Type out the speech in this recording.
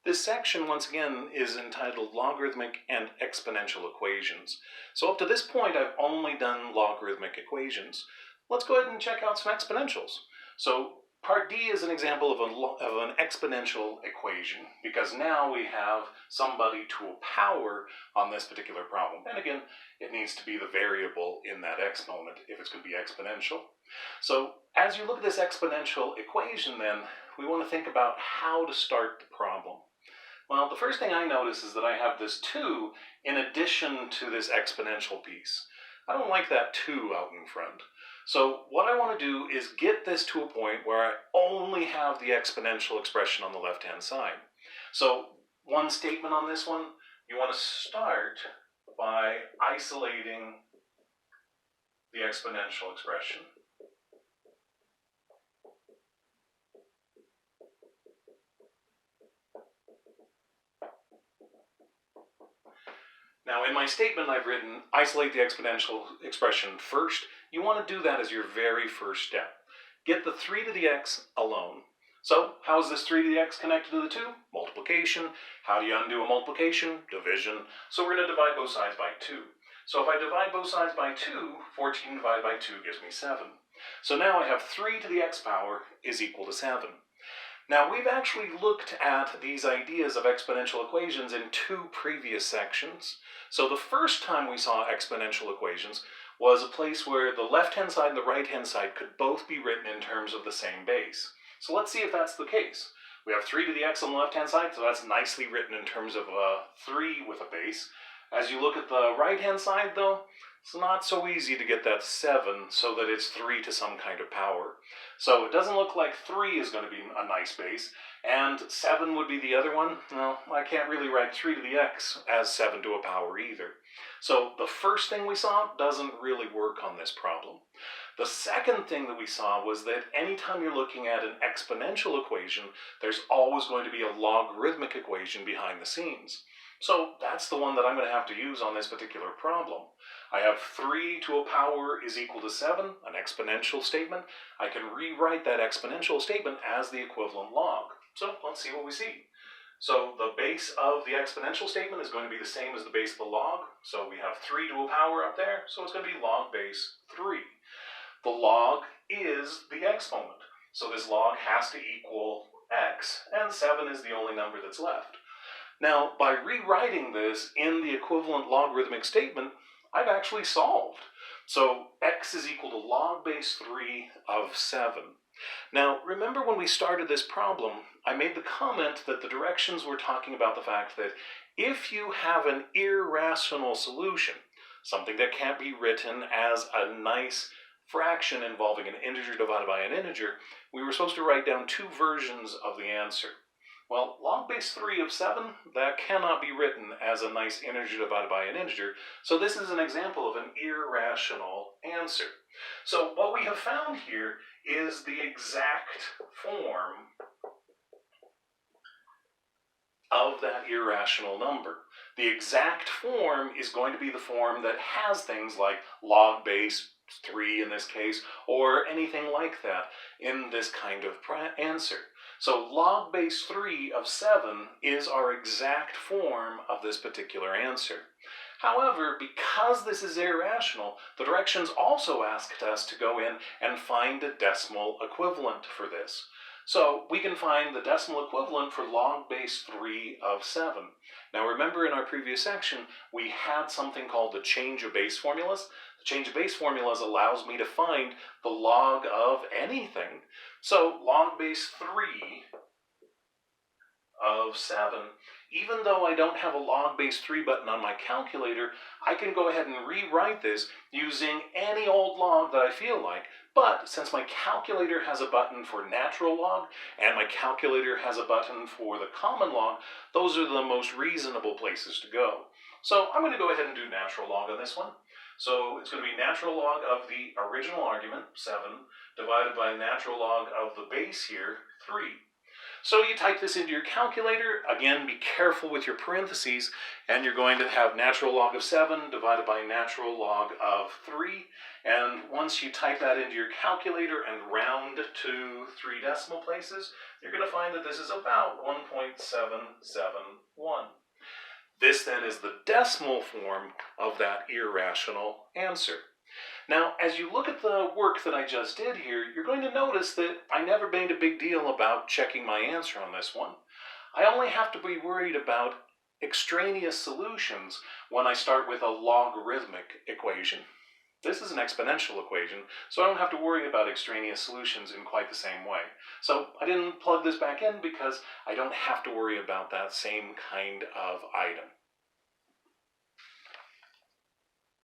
This section, once again, is entitled Logarithmic and Exponential Equations. So up to this point, I've only done logarithmic equations. Let's go ahead and check out some exponentials. So part D is an example of an exponential equation, because now we have somebody to a power on this particular problem. And again, it needs to be the variable in that exponent if it's going to be exponential. So as you look at this exponential equation then, we want to think about how to start the problem. Well, the first thing I notice is that I have this 2 in addition to this exponential piece. I don't like that 2 out in front. So what I want to do is get this to a point where I only have the exponential expression on the left-hand side. So one statement on this one, you want to start by isolating the exponential expression. Now in my statement I've written isolate the exponential expression first. You want to do that as your very first step. Get the 3 to the x alone. So how is this 3 to the x connected to the 2? Multiplication. How do you undo a multiplication? Division. So we're going to divide both sides by 2. So if I divide both sides by 2, 14 divided by 2 gives me 7. So now I have 3 to the x power is equal to 7. Now we've actually looked at these ideas of exponential equations in 2 previous sections. So the first time we saw exponential equations was a place where the left-hand side and the right-hand side could both be written in terms of the same base. So let's see if that's the case. We have 3 to the x on the left-hand side, so that's nicely written in terms of 3 with a base. As you look at the right-hand side though, it's not so easy to get that 7 so that it's 3 to some kind of power. So it doesn't look like 3 is going to be a nice base, and 7 would be the other one. Well, I can't really write 3 to the x as 7 to a power either. So the first thing we saw doesn't really work on this problem. The second thing that we saw was that anytime you're looking at an exponential equation, there's always going to be a logarithmic equation behind the scenes. So that's the one that I'm going to have to use on this particular problem. I have 3 to a power is equal to 7, an exponential statement. I can rewrite that exponential statement as the equivalent log. So let's see what we see. So the base of the exponential statement is going to be the same as the base of the log. So we have 3 to a power up there, so it's going to be log base 3. The log is the exponent. So this log has to equal x, and 7 is the only number that's left. Now, by rewriting this in the equivalent logarithmic statement, I've actually solved. So x is equal to log base 3 of 7. Now, remember when we started this problem, I made the comment that the directions were talking about the fact that if you have an irrational solution, something that can't be written as a nice fraction involving an integer divided by an integer, we were supposed to write down 2 versions of the answer. Well, log base 3 of 7, that cannot be written as a nice integer divided by an integer, so this is an example of an irrational answer. So what we have found here is the exact form of that irrational number. The exact form is going to be the form that has things like log base 3 in this case, or anything like that in this kind of answer. So log base 3 of 7 is our exact form of this particular answer. However, because this is irrational, the directions also asked us to go in and find a decimal equivalent for this. So we can find the decimal equivalent for log base 3 of 7. Now remember in our previous section, we had something called the change of base formulas. The change of base formulas allows me to find the log of anything. So log base 3 of 7, even though I don't have a log base 3 button on my calculator, I can go ahead and rewrite this using any old log that I feel like. But since my calculator has a button for natural log and my calculator has a button for the common log, those are the most reasonable places to go. So I'm going to go ahead and do natural log on this one. So it's going to be natural log of the original argument, 7, divided by natural log of the base here, 3. So you type this into your calculator. Again, be careful with your parentheses, and you're going to have natural log of 7 divided by natural log of 3. And once you type that into your calculator and round to 3 decimal places, you're going to find that this is about 1.771. This then is the decimal form of that irrational answer. Now, as you look at the work that I just did here, you're going to notice that I never made a big deal about checking my answer on this one. I only have to be worried about extraneous solutions when I start with a logarithmic equation. This is an exponential equation, so I don't have to worry about extraneous solutions in quite the same way. So I didn't plug this back in because I don't have to worry about that same kind of item.